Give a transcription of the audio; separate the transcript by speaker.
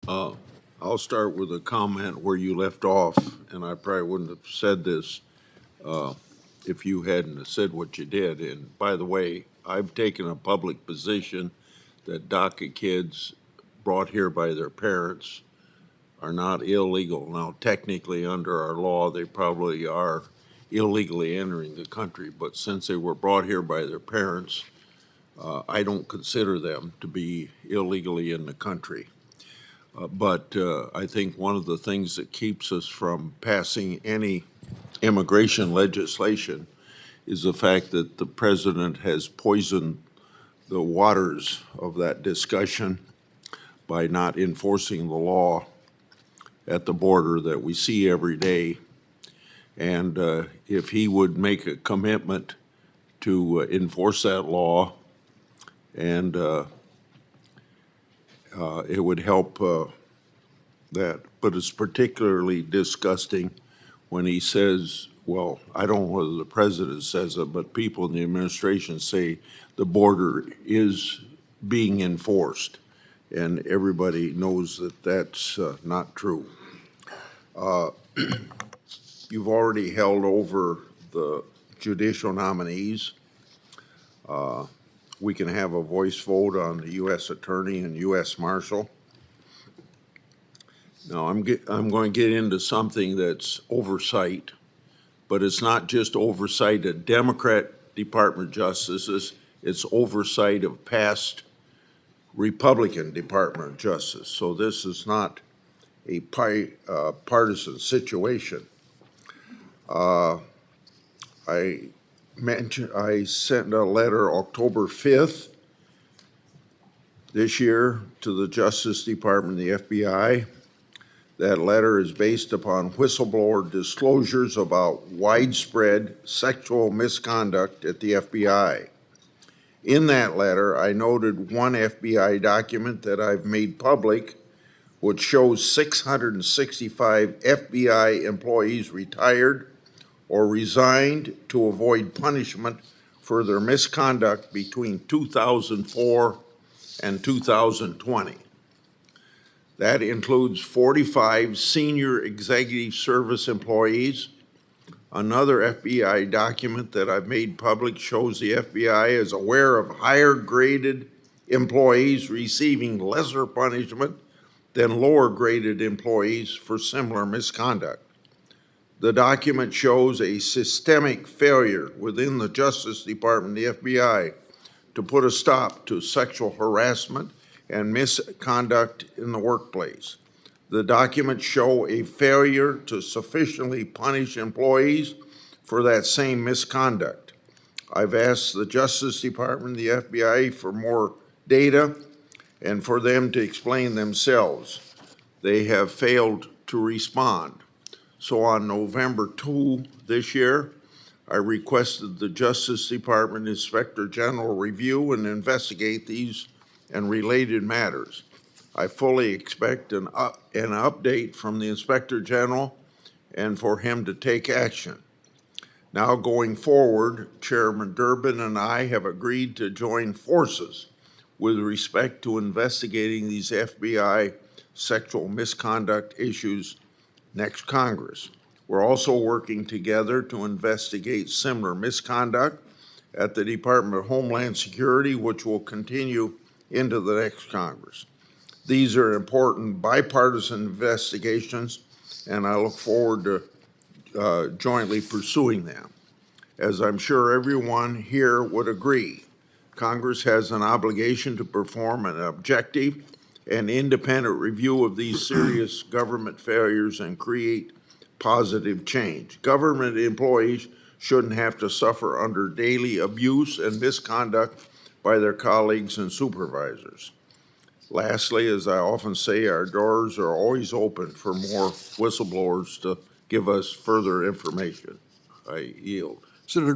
Speaker 1: Uh, I'll start with a comment where you left off, and I probably wouldn't have said this if you hadn't said what you did. And by the way, I've taken a public position that DACA kids brought here by their parents are not illegal. Now, technically, under our law, they probably are illegally entering the country, but since they were brought here by their parents, I don't consider them to be illegally in the country. But I think one of the things that keeps us from passing any immigration legislation is the fact that the president has poisoned the waters of that discussion by not enforcing the law at the border that we see every day. And if he would make a commitment to enforce that law, and it would help that. But it's particularly disgusting when he says, well, I don't know whether the president says it, but people in the administration say the border is being enforced. And everybody knows that that's not true. You've already held over the judicial nominees. We can have a voice vote on the U.S. Attorney and U.S. Marshal. Now, I'm going to get into something that's oversight, but it's not just oversight of Democrat Department justices, it's oversight of past Republican Department of Justice. So this is not a partisan situation. I sent a letter October 5th this year to the Justice Department and the FBI. That letter is based upon whistleblower disclosures about widespread sexual misconduct at the FBI. In that letter, I noted one FBI document that I've made public, which shows 665 FBI employees retired or resigned to avoid punishment for their misconduct between 2004 and 2020. That includes 45 senior executive service employees. Another FBI document that I've made public shows the FBI is aware of higher graded employees receiving lesser punishment than lower graded employees for similar misconduct. The document shows a systemic failure within the Justice Department and the FBI to put a stop to sexual harassment and misconduct in the workplace. The documents show a failure to sufficiently punish employees for that same misconduct. I've asked the Justice Department and the FBI for more data and for them to explain themselves. They have failed to respond. So on November 2 this year, I requested the Justice Department Inspector General review and investigate these and related matters. I fully expect an update from the Inspector General and for him to take action. Now going forward, Chairman Durbin and I have agreed to join forces with respect to investigating these FBI sexual misconduct issues next Congress. We're also working together to investigate similar misconduct at the Department of Homeland Security, which will continue into the next Congress. These are important bipartisan investigations, and I look forward to jointly pursuing them. As I'm sure everyone here would agree, Congress has an obligation to perform an objective and independent review of these serious government failures and create positive change. Government employees shouldn't have to suffer under daily abuse and misconduct by their colleagues and supervisors. Lastly, as I often say, our doors are always open for more whistleblowers to give us further information. I yield.
Speaker 2: Senator